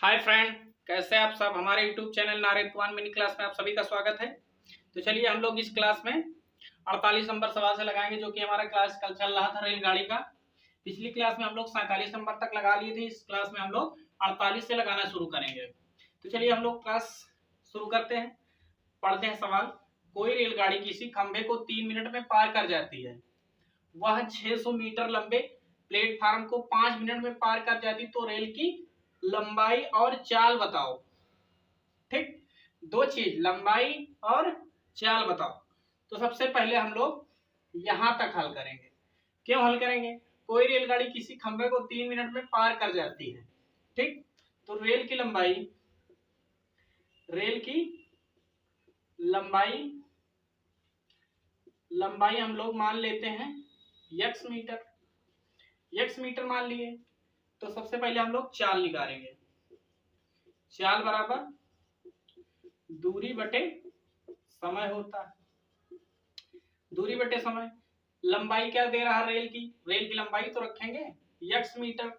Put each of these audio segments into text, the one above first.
Hi friend, कैसे हैं आप सब। हमारे यूट्यूब चैनल नारेद वन मिनी क्लास में आप सभी का स्वागत है। तो चलिए हम लोग इस क्लास में 48 नंबर सवाल से लगाएंगे, जो कि हमारा क्लास कल चल रहा था रेलगाड़ी का। पिछली क्लास में हम लोग 47 नंबर तक लगा लिए थे। इस क्लास में हम लोग 48 से लगाना शुरू करेंगे। तो चलिए हम लोग क्लास शुरू करते हैं। पढ़ते हैं सवाल। कोई रेलगाड़ी किसी खंभे को 3 मिनट में पार कर जाती है। वह 600 मीटर लंबे प्लेटफार्म को 5 मिनट में पार कर जाती, तो रेल की लंबाई और चाल बताओ। ठीक, दो चीज, लंबाई और चाल बताओ। तो सबसे पहले हम लोग यहां तक हल करेंगे। क्यों हल करेंगे? कोई रेलगाड़ी किसी खंभे को 3 मिनट में पार कर जाती है। ठीक, तो रेल की लंबाई लंबाई हम लोग मान लेते हैं x मीटर मान लिए। तो सबसे पहले हम लोग चाल निकालेंगे। चाल बराबर दूरी बटे समय होता है। दूरी बटे समय। लंबाई क्या दे रहा है? रेल की लंबाई तो रखेंगे x मीटर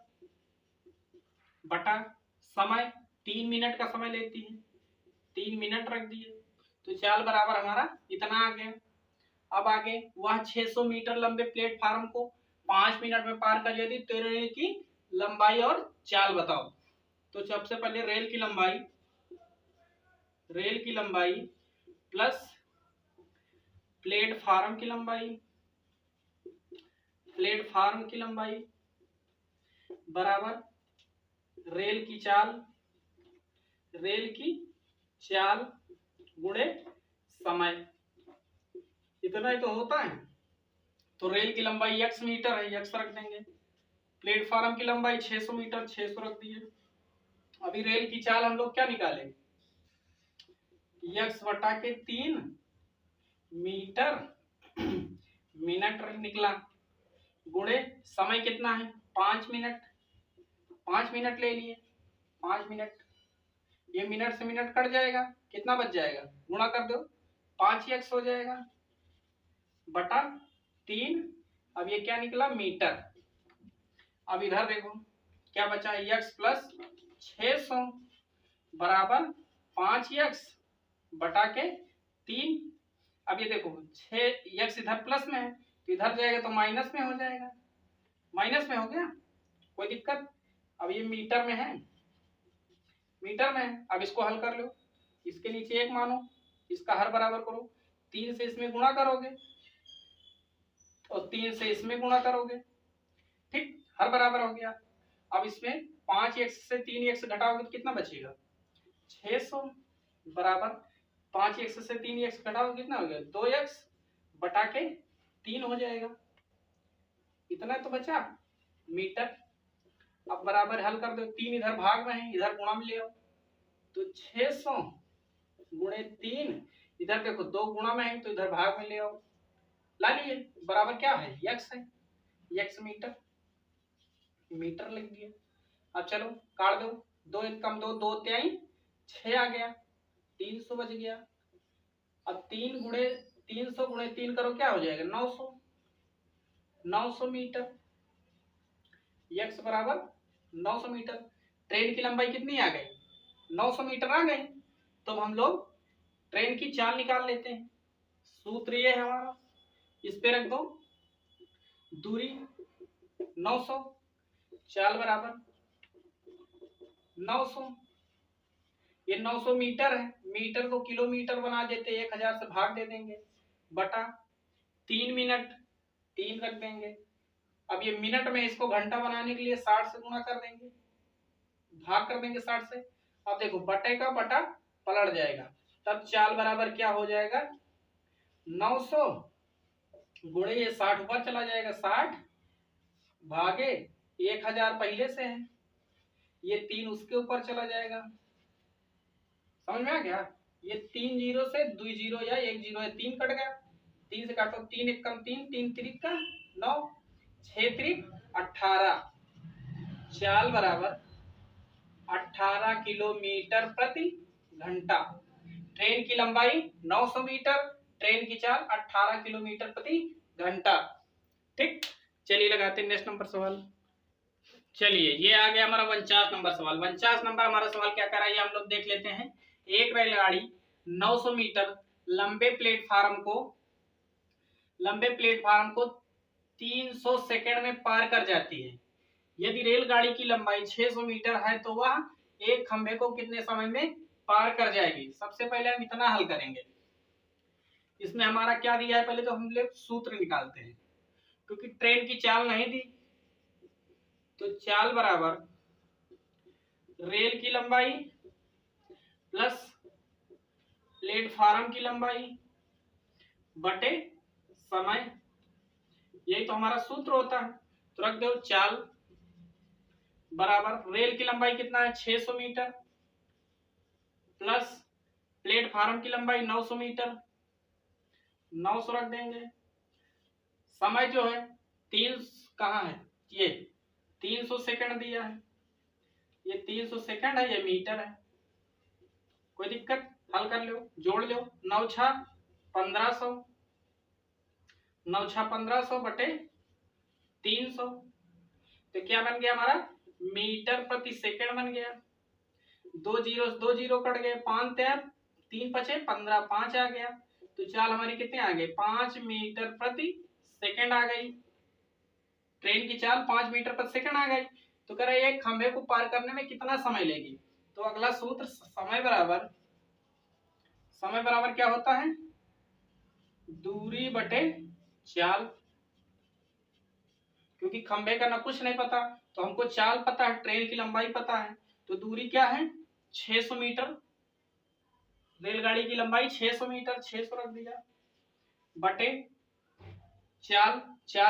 बटा समय। 3 मिनट का समय लेती है, 3 मिनट रख दिए। तो चाल बराबर हमारा इतना आ गया। अब आगे, वह 600 मीटर लंबे प्लेटफार्म को 5 मिनट में पार कर जाती, तो रेल की लंबाई और चाल बताओ। तो सबसे पहले रेल की लंबाई प्लस प्लेटफार्म की लंबाई बराबर रेल की चाल गुणे समय। इतना ही तो होता है। तो रेल की लंबाई x मीटर है, x रख देंगे। प्लेटफार्म की लंबाई 600 मीटर, 600 रख दिए। अभी रेल की चाल हम लोग क्या निकालें? x बटा के 3 मीटर मिनट निकला, गुणे समय कितना है? 5 मिनट। 5 मिनट ले लिए। 5 मिनट, ये मिनट से मिनट कट जाएगा, कितना बच जाएगा? गुणा कर दो, 5x हो जाएगा बटा 3। अब ये क्या निकला? मीटर। अब इधर देखो क्या बचा है? x प्लस 600 बराबर 5x बटा के 3। अब ये देखो 6x इधर प्लस में है, तो इधर जाएगा तो माइनस में हो जाएगा। माइनस में हो गया, कोई दिक्कत? अब ये मीटर में है, अब इसको हल कर लो। इसके नीचे 1 मानो, इसका हर बराबर करो। 3 से इसमें गुणा करोगे और 3 से इसमें गुणा करोगे। ठीक, हर बराबर हो गया। अब इसमें 5x से 3x घटाओगे तो कितना बचेगा? 600 बराबर 5x से 3x घटाओगे कितना हो गया? 2x बटा के 3 हो जाएगा। इतना तो बचा मीटर। अब बराबर हल कर दो। 3 इधर भाग में है, इधर गुणा में ले आओ। तो 600 गुणे 3, इधर देखो 2 गुणा में है तो इधर भाग में ले आओ। ला लिए, बराबर क्या है? x है, x मीटर लिख दिया। अब चलो काट दो। 2 1 कम 2, 2 3 6 आ गया, 300 बच गया। अब 300 गुणे 3 करो, क्या हो जाएगा? 900 मीटर। x बराबर 900 मीटर। ट्रेन की लंबाई कितनी आ गई? 900 मीटर आ गई। तो हम लोग ट्रेन की चाल निकाल लेते हैं। सूत्र ये है हमारा, इस पे रख दो। दूरी 900, चाल बराबर 900। ये 900 मीटर है, मीटर को किलोमीटर बना देते, 1000 से भाग दे देंगे बटा 3 मिनट, 3 रख देंगे। अब ये मिनट में, इसको घंटा बनाने के लिए 60 से गुणा कर देंगे, भाग कर देंगे 60 से। अब देखो बटे का बटा पलट जाएगा, तब चाल बराबर क्या हो जाएगा? 900 गुणे ये 60 ऊपर चला जाएगा, 60 भागे 1000 पहले से है, ये 3 उसके ऊपर चला जाएगा। समझ में आ गया? ये 3 जीरो से 2 जीरो या 1 जीरो है, 3 कट गया। 3 से काटो, 3 1 कम 3, 3 3 का 9, 6 3 18। चाल बराबर 18 किलोमीटर प्रति घंटा। ट्रेन की लंबाई 900 मीटर, ट्रेन की चाल 18 किलोमीटर प्रति घंटा। ठीक, चलिए लगाते हैं नेक्स्ट नंबर सवाल। चलिए ये आ गया हमारा 49 नंबर सवाल। 49 नंबर हमारा सवाल क्या कर रहा है ये हम लोग देख लेते हैं। एक रेलगाड़ी 900 मीटर लंबे प्लेटफार्म को 300 सेकंड में पार कर जाती है। यदि रेलगाड़ी की लंबाई 600 मीटर है तो वह एक खंभे को कितने समय में पार कर जाएगी। सबसे पहले हम इतना हल करेंगे। इसमें हमारा क्या दिया है, पहले तो हम लोग सूत्र निकालते हैं, क्योंकि ट्रेन की चाल नहीं दी। तो चाल बराबर रेल की लंबाई प्लस प्लेटफार्म की लंबाई बटे समय, यही तो हमारा सूत्र होता है। तो रख दो चाल बराबर रेल की लंबाई कितना है 600 मीटर प्लस प्लेटफार्म की लंबाई 900 मीटर, 900 रख देंगे। समय जो है 3 कहाँ है, ये 300 सेकंड दिया है, ये 300 सेकंड है, ये मीटर है। कोई दिक्कत, हल कर लो, जोड़ लो। 9 छा 1500, 9 छा 1500 बटे 300, तो क्या बन गया हमारा मीटर प्रति सेकंड बन गया। 2 जीरो कट गए, 5 3 पचे 15, 5 आ गया। तो चाल हमारी कितने आ गए 5 मीटर प्रति सेकंड आ गई। ट्रेन की चाल 5 मीटर प्रति सेकंड आ गई। तो कह रहा है एक खंभे को पार करने में कितना समय लेगी। तो अगला सूत्र समय बराबर क्या होता है, दूरी बटे चाल। क्योंकि खंभे का ना कुछ नहीं पता, तो हमको चाल पता है, ट्रेन की लंबाई पता है। तो दूरी क्या है 600 मीटर, रेलगाड़ी की लंबाई 600 मीटर, 600 रख दिया बटे चाल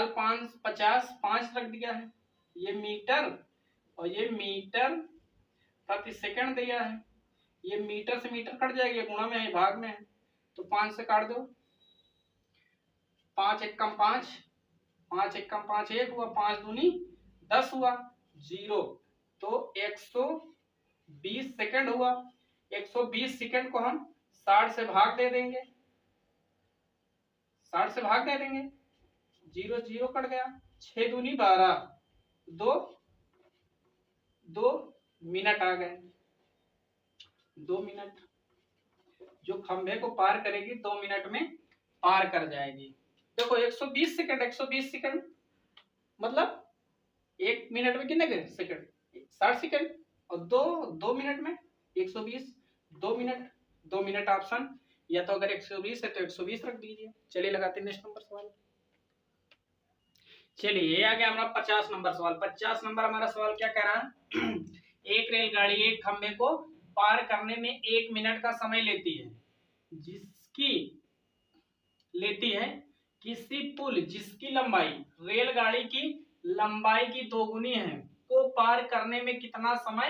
5 रख दिया है, ये मीटर और ये मीटर प्रति सेकंड दिया है। ये मीटर से मीटर कट जाएगी, गुणा में है भाग में है, तो 5 से काट दो, 5 एकम 5, 5 एकम 5 1 हुआ, 5 दूनी 10 हुआ, 0। तो 120 सेकंड हुआ। 120 सेकंड को हम 60 से भाग दे देंगे, 60 से भाग दे देंगे, 0 0 कट गया, 6 दूनी 12, 2 मिनट आ गए, 2 मिनट। जो खंभे को पार करेगी 2 मिनट में पार कर जाएगी। देखो 120 सेकंड, 120 सेकंड मतलब 1 मिनट में कितने सेकंड 60 सेकंड, और 2 मिनट में 120, 2 मिनट, 2 मिनट ऑप्शन, या तो अगर 120 है तो 120 रख दीजिए। चलिए लगाते हैं नेक्स्ट नंबर सवाल। चलिए ये आ गया हमारा 50 नंबर सवाल। 50 नंबर हमारा सवाल क्या कह रहा है एक रेलगाड़ी एक खंभे को पार करने में 1 मिनट का समय लेती है, किसी पुल जिसकी लंबाई रेलगाड़ी की लंबाई की दोगुनी है को पार करने में कितना समय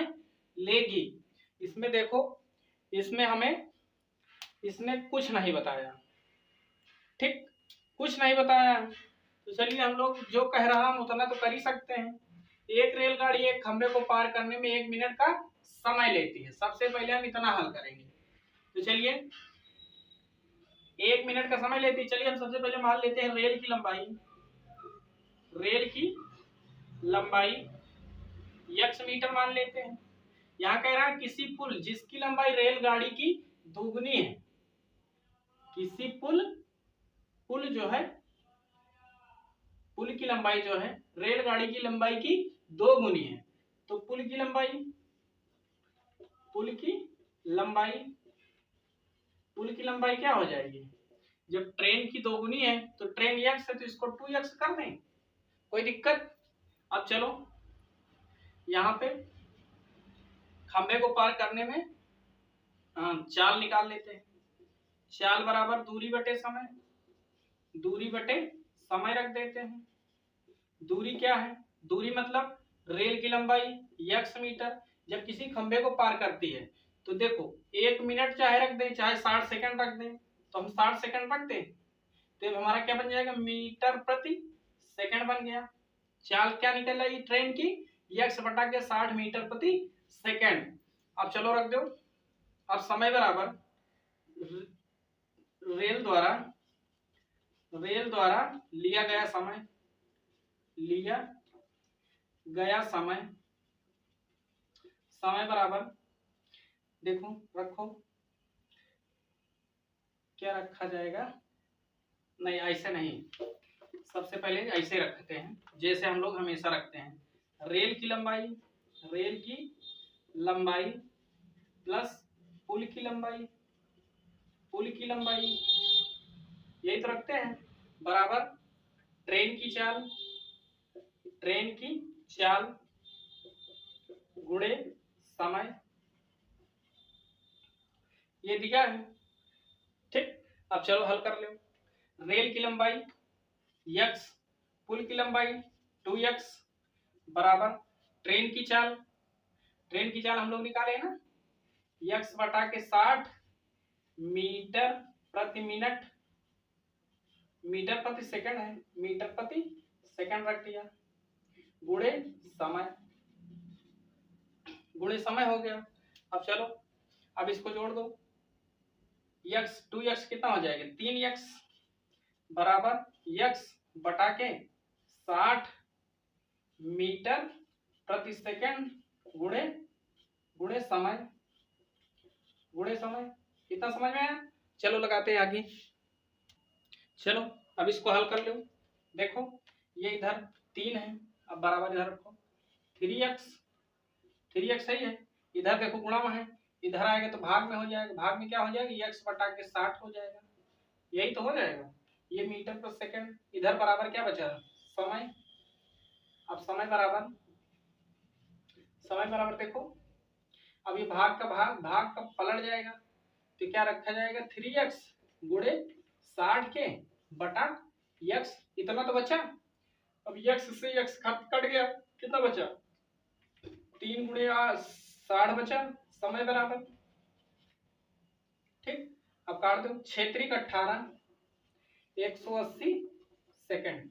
लेगी। इसमें देखो, इसमें कुछ नहीं बताया, ठीक, कुछ नहीं बताया। तो चलिए हम लोग जो कह रहा हम उतना तो कर ही सकते हैं। एक रेलगाड़ी एक खंभे को पार करने में 1 मिनट का समय लेती है। सबसे पहले हम इतना हल करेंगे। तो चलिए 1 मिनट का समय लेती है। चलिए हम सबसे पहले मान लेते हैं रेल की लंबाई x मीटर मान लेते हैं। यहाँ कह रहा है किसी पुल जिसकी लंबाई रेलगाड़ी की दोगुनी है, किसी पुल जो है, पुल की लंबाई जो है रेलगाड़ी की लंबाई की 2 गुनी है। तो पुल की लंबाई क्या हो जाएगी, जब ट्रेन की 2 गुनी है तो ट्रेन x है तो इसको 2x कर दें, कोई दिक्कत। अब चलो यहाँ पे खंभे को पार करने में चाल निकाल लेते हैं। चाल बराबर दूरी बटे समय रख देते हैं। दूरी क्या है, दूरी मतलब रेल की लंबाई x मीटर जब किसी खंभे को पार करती है। तो देखो 1 मिनट चाहे रख दें चाहे 60 सेकंड रख दें, तो हम 60 सेकंड रख दें तो हमारा क्या बन जाएगा मीटर प्रति सेकंड बन गया। चाल क्या निकल रही ट्रेन की x बटा के 60 मीटर प्रति सेकंड। अब चलो रख दो। अब समय बराबर रेल द्वारा लिया गया समय, गया समय, समय बराबर, देखो रखो क्या रखा जाएगा, नहीं ऐसे नहीं, सबसे पहले ऐसे रखते हैं जैसे हम लोग हमेशा रखते हैं, रेल की लंबाई, रेल की लंबाई प्लस पुल की लंबाई, पुल की लंबाई, यही तो रखते हैं, बराबर ट्रेन की चाल, ट्रेन की चाल गुणे समय, ये दिया है। ठीक, अब चलो हल कर लो। रेल की लंबाई x, पुल की लंबाई 2x बराबर ट्रेन की चाल, ट्रेन की चाल हम लोग निकाले ना, x बटा के 60 मीटर प्रति मिनट, मीटर प्रति सेकंड है, मीटर प्रति सेकंड रख दिया, गुणे समय, गुणे समय हो गया। अब चलो अब इसको जोड़ दो, x 2x कितना हो जाएगा 3x बराबर x बटा के 60 मीटर प्रति सेकंड गुणे, गुणे समय, गुणे समय, कितना समझ में आया। चलो लगाते हैं आगे, चलो अब इसको हल कर लो। देखो ये इधर 3 है, अब बराबर इधर रखो 3x, 3x सही है, इधर देखो गुणा में है, इधर आएगा तो भाग में हो जाएगा, भाग में क्या हो जाएगा x बटा के 60 हो जाएगा, यही तो हो जाएगा, ये मीटर पर सेकंड, इधर बराबर क्या बचा समय, अब समय बराबर, समय बराबर देखो अब ये भाग का भाग, भाग का पलट जाएगा तो क्या रखा जाएगा 3x गुणे 60 के बटा x, इतना तो बचा, अब x से x कट गया, कितना बचा 3 गुणे 60 बचा, समय बराबर, ठीक, अब काट दो 6 18 180 सेकंड,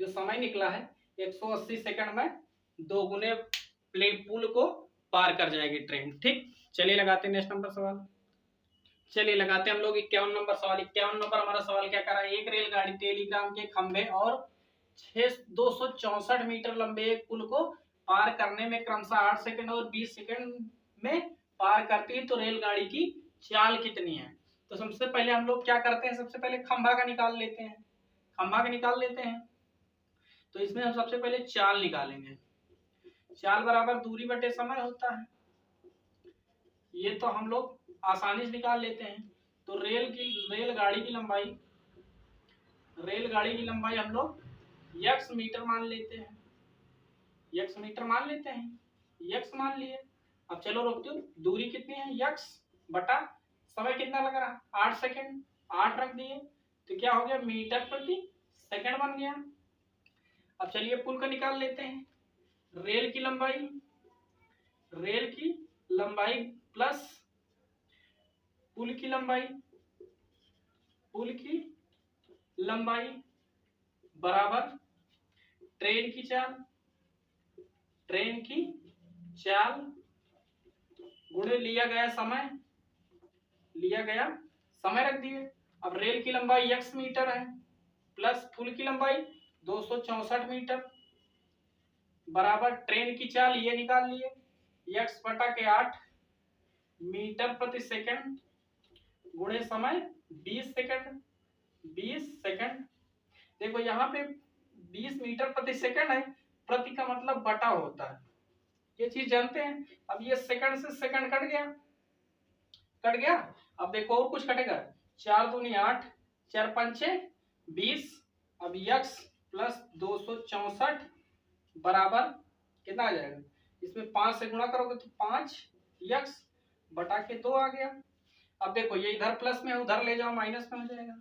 जो समय निकला है 180 सेकंड में 2 गुने प्लेन पुल को पार कर जाएगी ट्रेन। ठीक, चलिए लगाते हैं नेक्स्ट नंबर सवाल, चलिए लगाते हैं हम लोग 51 नंबर सवाल। 51 नंबर हमारा सवाल क्या कर रहा है, एक रेलगाड़ी टेलीग्राम के खंभे और 264 मीटर लंबे एक पुल को पार करने में क्रमशः 8 सेकंड और 20 सेकंड में पार करती है, तो रेलगाड़ी की चाल कितनी है। तो सबसे पहले हम लोग क्या करते हैं, सबसे पहले खंभा का निकाल लेते हैं, खंभा का निकाल लेते हैं, तो इसमें हम सबसे पहले चाल निकालेंगे, चाल बराबर दूरी बटे समय होता है, ये तो हम लोग आसानी से निकाल लेते हैं। तो रेलगाड़ी की लंबाई, रेलगाड़ी की लंबाई हम लोग x मीटर मान लेते हैं, x मीटर मान लेते हैं, x मान लिए। अब चलो रोक दो, दूरी कितनी है x बटा समय कितना लग रहा है 8 सेकंड, 8 रख दिए तो क्या हो गया मीटर प्रति सेकंड बन गया। अब चलिए पुल का निकाल लेते हैं, रेल की लंबाई, रेल की लंबाई प्लस पुल की लंबाई, पुल की लंबाई बराबर ट्रेन की चाल, ट्रेन की चाल गुणे लिया गया समय, लिया गया समय रख दिए। अब रेल की लंबाई x मीटर है प्लस पुल की लंबाई 264 मीटर बराबर ट्रेन की चाल ये निकाल लिए x बटा के 8 मीटर प्रति सेकंड गुणे समय 20 सेकंड, 20 सेकंड। देखो यहाँ पे 20 मीटर प्रति सेकंड है, प्रति का मतलब बटा होता है, ये चीज जानते हैं। अब ये सेकंड से सेकंड कट गया, कट गया। अब देखो और कुछ कटेगा, 4 दूनी 8, 4 पंचे 20, अब x प्लस 264 बराबर कितना आ जाएगा, इसमें 5 से गुणा करोगे तो 5x बटा के 2 आ गया। अब देखो ये इधर प्लस में उधर ले जाओ माइनस में हो जाएगा,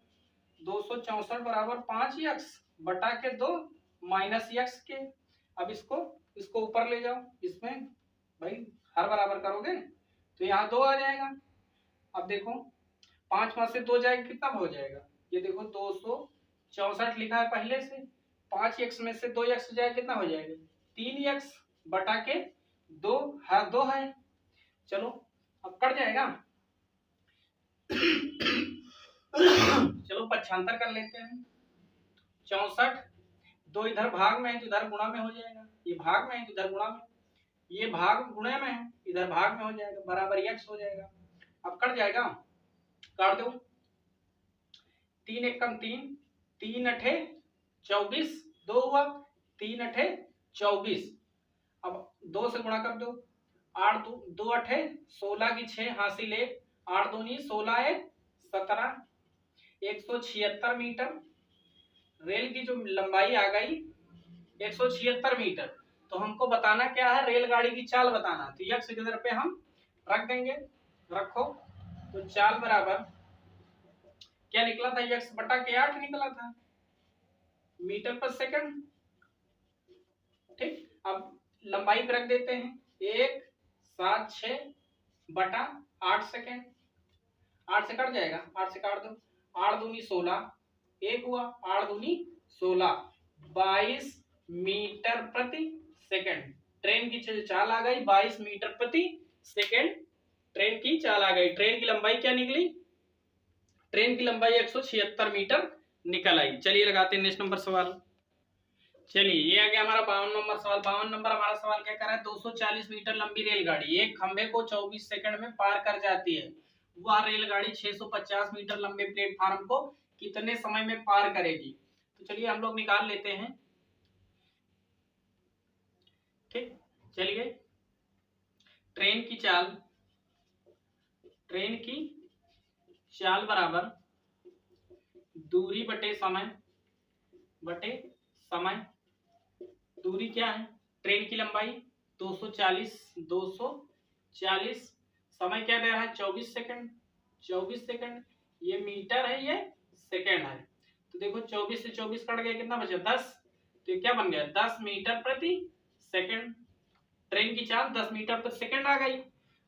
264 बराबर 5x बटा के 2 माइनस x के। अब इसको ऊपर ले जाओ, इसमें भाई हर बराबर करोगे तो यहाँ 2 आ जाएगा। अब देखो 5 में से 2 जाएगा कितना हो जाएगा, ये देखो 264 लिखा है पहले से, 5x में से 2x जाएगा कितना हो जाएगा 3x बटा के 2, हर 2 है, चलो अब कट जाएगा। चलो 75 कर लेते हैं, 64 दो इधर भाग में है तो इधर गुणा में हो जाएगा, ये भाग में है तो इधर गुणा में, ये भाग गुणे में है इधर भाग में हो जाएगा, बराबर x हो जाएगा। अब कट जाएगा, काट दो, 3 एकम 3, 3 अठे 24, 2 हुआ, 3 अठे 24। अब 2 से गुणा कर दो, 8 2 अठे 16 की 6 हासिल 1, 8 दूनी 16 है 17, 176 मीटर। रेल की जो लंबाई आ गई 176 मीटर। तो हमको बताना क्या है, रेलगाड़ी की चाल बताना। तो यक्स की जगह पे हम रख देंगे, रखो। तो चाल बराबर क्या निकला था, यक्स बटा के 8 निकला था मीटर पर सेकंड। ठीक, अब लंबाई पे रख देते हैं 176 बटा 8 सेकंड। 8 से कट जाएगा, 8 से काट दो, 8 दूनी 16, 1 हुआ, 8 दूनी 16, 22 मीटर प्रति सेकंड। ट्रेन की चाल आ गई 22 मीटर प्रति सेकंड, ट्रेन की चाल आ गई। ट्रेन की लंबाई क्या निकली, ट्रेन की लंबाई 176 मीटर निकल आई। चलिए लगाते हैं नेक्स्ट नंबर सवाल। चलिए ये आ गया हमारा 52 नंबर सवाल। 52 नंबर हमारा सवाल क्या कर रहा है, 240 मीटर लंबी रेलगाड़ी एक खंभे को 24 सेकंड में पार कर जाती है। वह रेलगाड़ी 650 मीटर लंबे प्लेटफार्म को कितने समय में पार करेगी। तो चलिए हम लोग निकाल लेते हैं। ठीक, चलिए ट्रेन की चाल बराबर दूरी बटे समय दूरी क्या है, ट्रेन की लंबाई 240, समय क्या दे रहा है 24 सेकंड। ये मीटर है, ये सेकंड है। तो देखो 24 से 24 कट गया, कितना बचा 10। तो ये क्या बन गया 10 मीटर प्रति सेकंड। ट्रेन की चाल 10 मीटर प्रति सेकंड आ गई।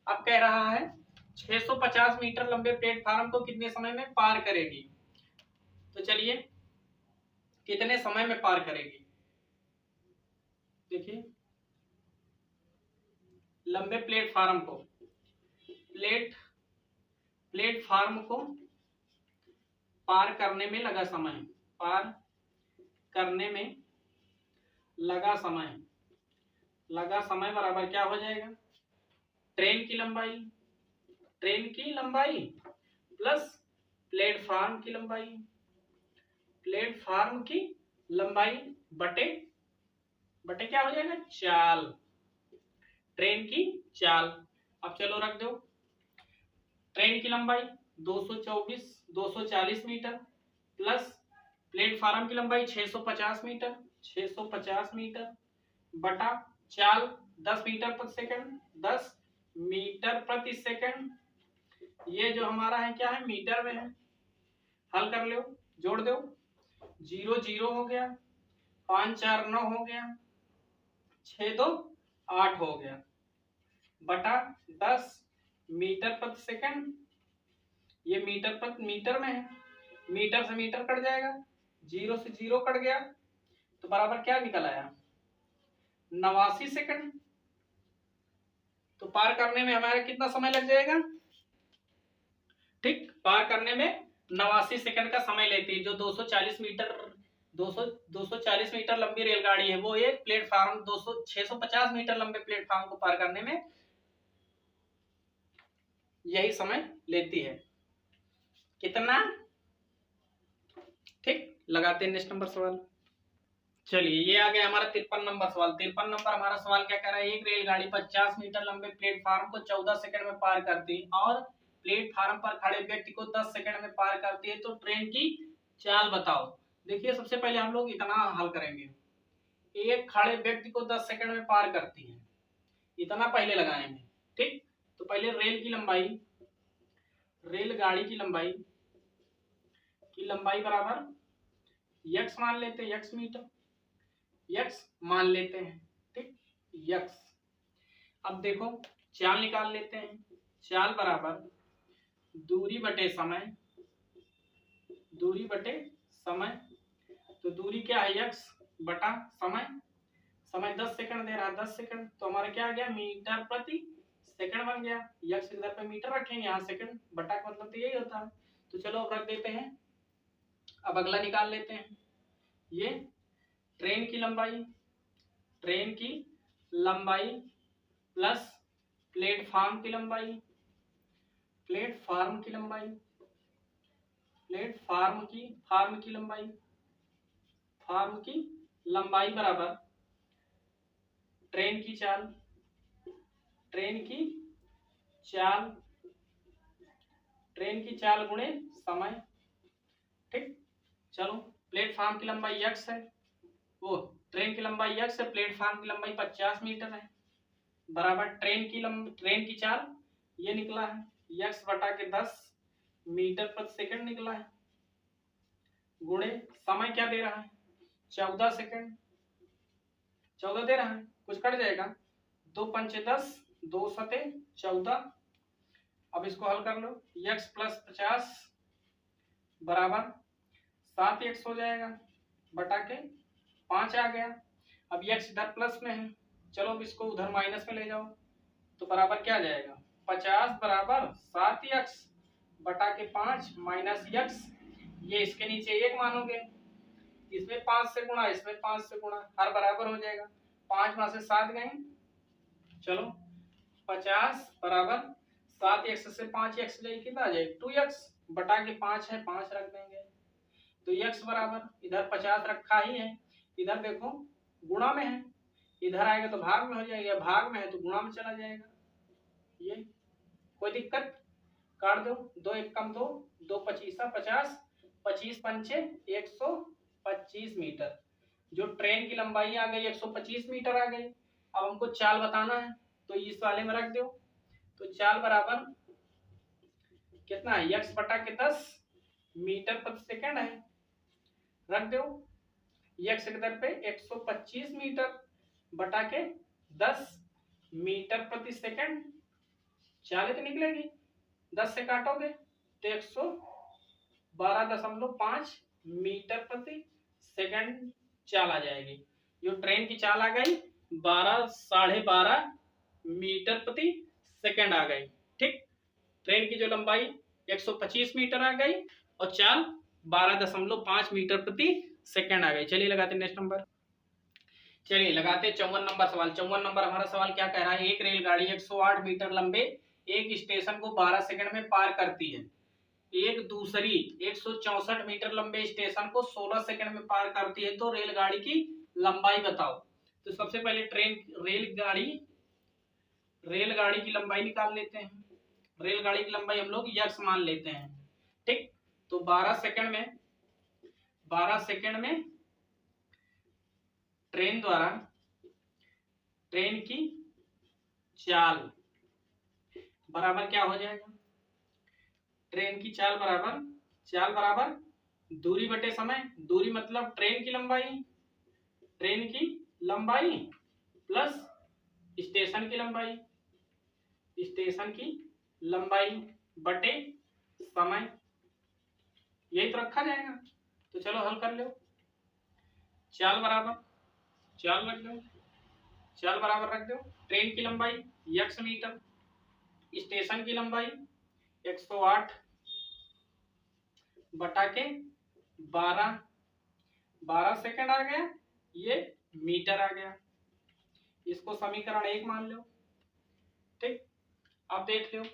अब कह रहा है 650 मीटर लंबे प्लेटफार्म को कितने समय में पार करेगी। तो चलिए कितने समय में पार करेगी, देखिए लंबे प्लेटफार्म को पार करने में लगा समय बराबर क्या हो जाएगा, ट्रेन की लंबाई प्लस प्लेटफार्म की लंबाई बटे क्या हो जाएगा चाल, ट्रेन की चाल। अब चलो रख दो, ट्रेन की लंबाई 240 मीटर प्लस प्लेटफार्म की लंबाई 650 मीटर बटा चाल 10 मीटर प्रति सेकंड, 10 मीटर प्रति सेकंड। ये जो हमारा है क्या है, मीटर में है। हल कर लो, जोड़ दो, 0 0 हो गया, 5 4 9 हो गया, 6 2 8 हो गया, बटा 10 मीटर प्रति सेकंड। ये मीटर में है, मीटर से मीटर कट जाएगा, 0 से 0 कट गया, तो बराबर क्या निकल आया 89 सेकंड। तो पार करने में हमारा कितना समय लग जाएगा, ठीक, पार करने में 89 सेकंड का समय लेती है। जो 240 मीटर लंबी रेलगाड़ी है, वो एक प्लेटफार्म 650 मीटर लंबे प्लेटफार्म को पार करने में यही समय लेती है। कितना, ठीक, लगाते हैं नेक्स्ट नंबर सवाल। चलिए ये आ गया हमारा 53 नंबर सवाल। 53 नंबर हमारा सवाल क्या कह रहा है, एक रेलगाड़ी 50 मीटर लंबे प्लेटफार्म को 14 सेकंड में पार करती है और प्लेटफार्म पर खड़े व्यक्ति को 10 सेकंड में पार करती है, तो ट्रेन की चाल बताओ। देखिए सबसे पहले हम लोग इतना हल करेंगे, एक खड़े व्यक्ति को 10 सेकंड में पार करती है, इतना पहले लगाएंगे। ठीक, तो पहले रेलगाड़ी की लंबाई बराबर यक्स मान लेते हैं, यक्स मान लेते हैं। ठीक, यक्स। अब देखो चाल निकाल लेते हैं, चाल बराबर दूरी बटे समय। तो दूरी क्या है यक्स बटा समय 10 सेकंड दे रहा है, 10 सेकंड, तो हमारा क्या आ गया मीटर प्रति सेकंड बन गया। यक्स के इधर पे मीटर रखेंगे, यहाँ सेकंड, बटा का मतलब तो यही होता है। तो चलो अब रख देते हैं। अब अगला निकाल लेते हैं, ये ट्रेन की लंबाई प्लस प्लेटफार्म की लंबाई, प्लेटफार्म की लंबाई, फार्म की लंबाई, फार्म की लंबाई बराबर ट्रेन की चाल, ट्रेन की चाल, ट्रेन की चाल गुणे समय। ठीक, चलो प्लेटफार्म की लंबाई x है, वो ट्रेन की लंबाई x है, प्लेटफार्म की लंबाई 50 मीटर है, बराबर ट्रेन की चाल ये निकला है x बटा के 10 मीटर प्रति सेकंड निकला है, गुणे समय क्या दे रहा है 14 सेकंड, 14 दे रहा है, कुछ कट जाएगा, 2 पंचे 10, 2 सते 14। अब इसको हल कर लो, x प्लस 50 बराबर 7x हो जाएगा बटा के 5 आ गया। अब x इधर प्लस में है, चलो अब इसको उधर माइनस में ले जाओ तो बराबर क्या आ जाएगा 50 बराबर 7x बटा के 5 माइनस x, ये इसके नीचे 1 मानोगे, इसमें 5 से गुणा, इसमें 5 से गुणा, हर बराबर हो जाएगा, 5 वहां से 7 गए, चलो 50 बराबर 7x से 5x जाए कितना आ जाएगा 2x बटा के 5 है 5 रख देंगे, तो x बराबर इधर 50 रखा ही है, इधर देखो गुणा में है, इधर आएगा तो भाग में हो जाएगा, भाग में है तो गुणा में चला जाएगा, ये कोई दिक्कत, काट दो, 2 1 कम 2, 2 पचीसा 50, 25 पंचे 125 मीटर, जो ट्रेन की लंबाई आ गई 125 मीटर आ गई। अब हमको चाल बताना है तो इस वाले में रख दो, तो चाल बराबर कितना है x बटा के 10 मीटर प्रति सेकंड है, रख दो, x के दर पे 125 मीटर बटा के 10 मीटर प्रति सेकंड, चाल तो निकलेगी, 10 से काटोगे तो 112.5 मीटर प्रति सेकंड चाल आ जाएगी, जो ट्रेन की चाल आ गई 12.5 मीटर प्रति सेकंड आ गई। ठीक, ट्रेन की जो लंबाई 125 मीटर आ गई और चाल 12.5 मीटर प्रति सेकंड आ गई। चलिए लगाते नेक्स्ट नंबर, चलिए लगाते 54 नंबर सवाल। 54 नंबर हमारा सवाल क्या कह रहा है, एक रेलगाड़ी 108 मीटर लंबे एक स्टेशन को 12 सेकंड में पार करती है, एक दूसरी 164 मीटर लंबे स्टेशन को 16 सेकंड में पार करती है, तो रेलगाड़ी की लंबाई बताओ। तो सबसे पहले रेलगाड़ी की लंबाई निकाल लेते हैं, रेलगाड़ी की लंबाई हम लोग x मान लेते हैं। ठीक, तो 12 सेकंड में ट्रेन की चाल बराबर क्या हो जाएगा, ट्रेन की चाल बराबर दूरी बटे समय, दूरी मतलब ट्रेन की लंबाई प्लस स्टेशन की लंबाई बटे समय, यही तो रखा जाएगा। तो चलो हल कर लो, चाल बराबर रख दो, ट्रेन की लंबाई x मीटर, स्टेशन की लंबाई 108 बटा के 12 सेकंड आ गया, ये मीटर आ गया, इसको समीकरण 1 मान लो। ठीक, अब देख लो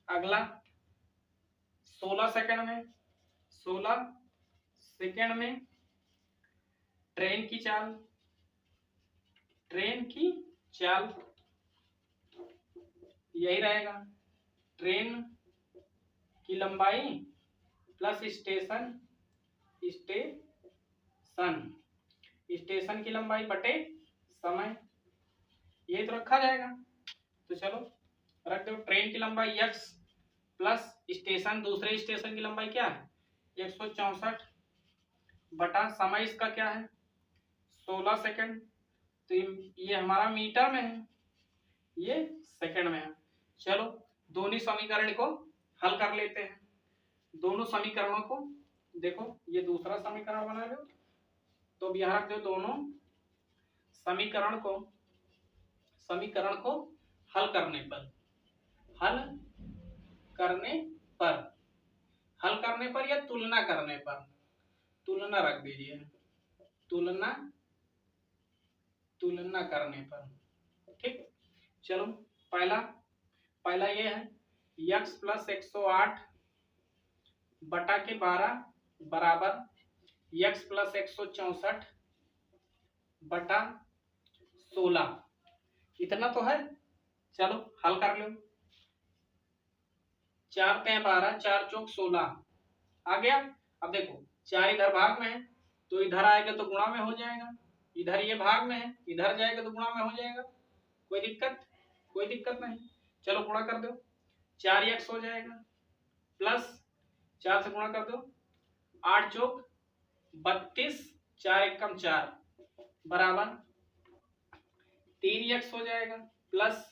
अगला 16 सेकंड में ट्रेन की चाल यही रहेगा, ट्रेन की लंबाई प्लस स्टेशन की लंबाई बटे समय, यही तो रखा जाएगा। तो चलो रख दो, ट्रेन की लंबाई x प्लस दूसरे स्टेशन की लंबाई क्या है 164 बटा समय, इसका क्या है 16 सेकंड, तो ये हमारा मीटर में है, ये सेकंड में है। चलो दोनों समीकरण को हल कर लेते हैं, दोनों समीकरणों को देखो, ये दूसरा समीकरण बना लो, तो यहाँ रख दो, दोनों समीकरण को हल करने पर या तुलना करने पर, तुलना रख दीजिए, तुलना तुलना करने पर। ठीक, चलो पहला ये है x प्लस 108 बटा के 12 बराबर x प्लस 164 बटा 16। इतना तो है। चलो हल कर लो। 4 तें 12, 4 चौक 16 आ गया। अब देखो 4 इधर भाग में है तो इधर आएगा तो गुणा में हो जाएगा, इधर ये भाग में है इधर जाएगा तो गुणा में हो जाएगा। कोई दिक्कत नहीं। चलो गुणा कर दो, 4x हो जाएगा प्लस 4 से गुणा कर दो, 8 चौक 32, 4 एकम 4 बराबर 3x हो जाएगा प्लस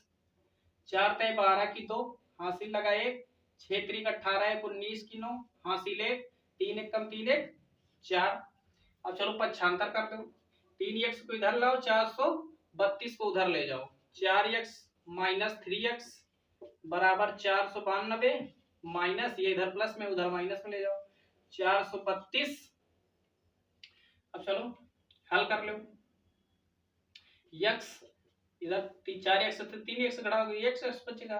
4 तें 12 की 2 हासिल लगा 1, 6 त्रिक 18 1 19 की 9 हासिल 1, 3 एकम 3 1 4। अब चलो पक्षांतर कर दो, 3x को इधर लाओ, 432 को उधर ले जाओ, 4x माइनस 3x बराबर 492 माइनस ये इधर प्लस में उधर माइनस में ले जाओ 432। अब चलो हल कर लो। x इधर 4x से 3x घटाओगे x बचेगा।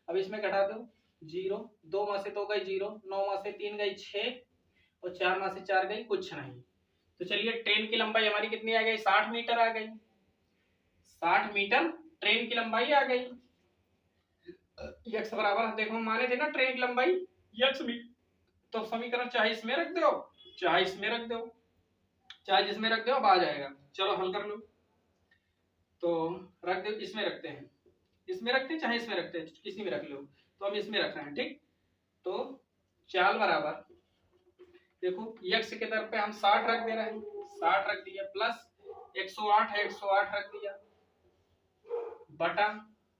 अब इसमें घटा दो 0, 2 में से 2 गई 0, 9 में से 3 गई 6 और 4 में से 4 गई कुछ नहीं। तो चलिए ट्रेन की लंबाई हमारी कितनी आ गई, 60 मीटर आ गई। 60 मीटर ट्रेन की लंबाई आ गई। x बराबर देखो माने थे ना ट्रेन की लंबाई x मीटर, तो समीकरण चाहे इसमें रख दो चाहे इसमें रख दो, चाहे जिसमें रख दो अब आ जाएगा। चलो हल कर लो। तो रख दो, इसमें रखते हैं, इसमें रखते हैं चाहे इसमें रखते हैं, किसी में रख लो। तो हम इसमें रख रहे हैं। ठीक, तो चाल बराबर देखो x के दर पे हम 60 रख दे रहे हैं, 60 रख दिया प्लस 108 है 108 रख दिया बटा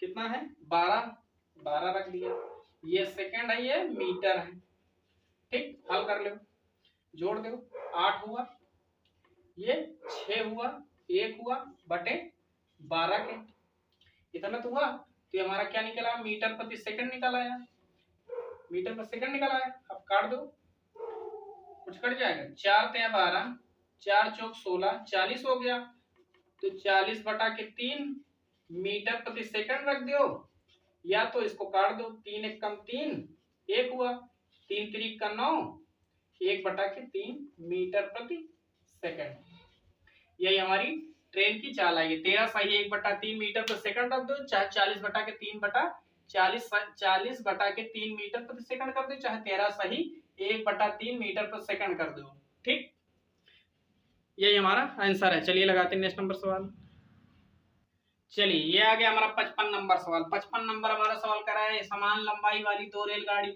कितना है 12 रख दिया। ये सेकंड है ये मीटर है। ठीक, हल कर लो, जोड़ दो 8 हुआ, ये 6 हुआ, 1 हुआ बटे 12 के इतना तो हुआ। तो हमारा क्या निकला, मीटर प्रति सेकंड निकल आया, मीटर प्रति सेकंड निकल आया। अब काट दो, कुछ कट जाएगा, 4 तें 12, 4 चौक 16, 40 हो गया। तो 40 बटा के 3 मीटर प्रति सेकंड रख दो, या तो इसको काट दो, 3 एकम 3 1 हुआ, 3 त्रिक का 9, 1 बटा के 3 मीटर प्रति सेकंड। यही हमारी ट्रेन की चाल आई है। 13 सही 1 बटा 3 मीटर प्रति सेकंड रख दो, चाहे 40 बटा के 3 बटा 40 बटा के 3 मीटर प्रति सेकंड कर दो, चाहे 13 सही 1 बटा 3 मीटर प्रति सेकंड कर दो। ठीक, यही हमारा आंसर है। चलिए लगाते हैं नेक्स्ट नंबर सवाल। चलिए ये आ गया हमारा 55 नंबर सवाल। 55 नंबर हमारा सवाल करा है, समान लंबाई वाली 2 रेलगाड़ी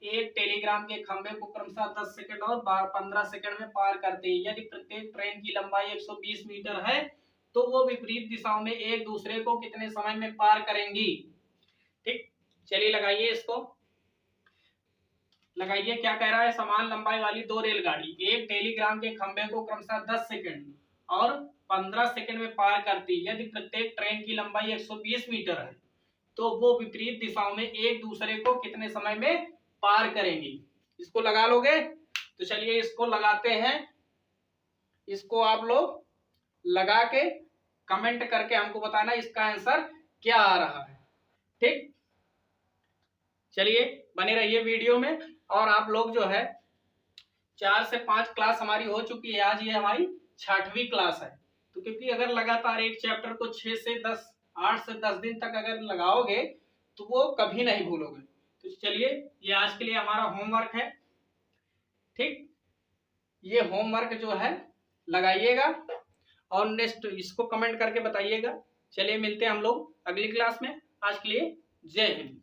एक टेलीग्राम के खंभे को क्रमशः 10 सेकंड और 15 सेकंड में पार करते हैं। यदि प्रत्येक ट्रेन की लंबाई 120 मीटर है तो वो विपरीत दिशाओं में एक दूसरे को कितने समय में पार करेंगी। ठीक, चलिए लगाइए इसको, लगाइए क्या कह रहा है, समान लंबाई वाली 2 रेलगाड़ी एक टेलीग्राम के खंभे को क्रमशः 10 सेकंड और 15 सेकंड में पार करती है। यदि प्रत्येक ट्रेन की लंबाई 120 मीटर है तो वो विपरीत दिशाओं में एक दूसरे को कितने समय में पार करेंगी। इसको लगा लोगे, तो चलिए इसको लगाते हैं। इसको आप लोग लगा के कमेंट करके हमको बताना इसका आंसर क्या आ रहा है। ठीक, चलिए बने रहिए वीडियो में। और आप लोग जो है 4 से 5 क्लास हमारी हो चुकी है, आज ये हमारी 6वीं क्लास है। तो क्योंकि अगर लगातार एक चैप्टर को 6 से 10 8 से 10 दिन तक अगर लगाओगे तो वो कभी नहीं भूलोगे। तो चलिए ये आज के लिए हमारा होमवर्क है। ठीक, ये होमवर्क जो है लगाइएगा और नेक्स्ट इसको कमेंट करके बताइएगा। चलिए मिलते हैं हम लोग अगली क्लास में। आज के लिए जय हिंद।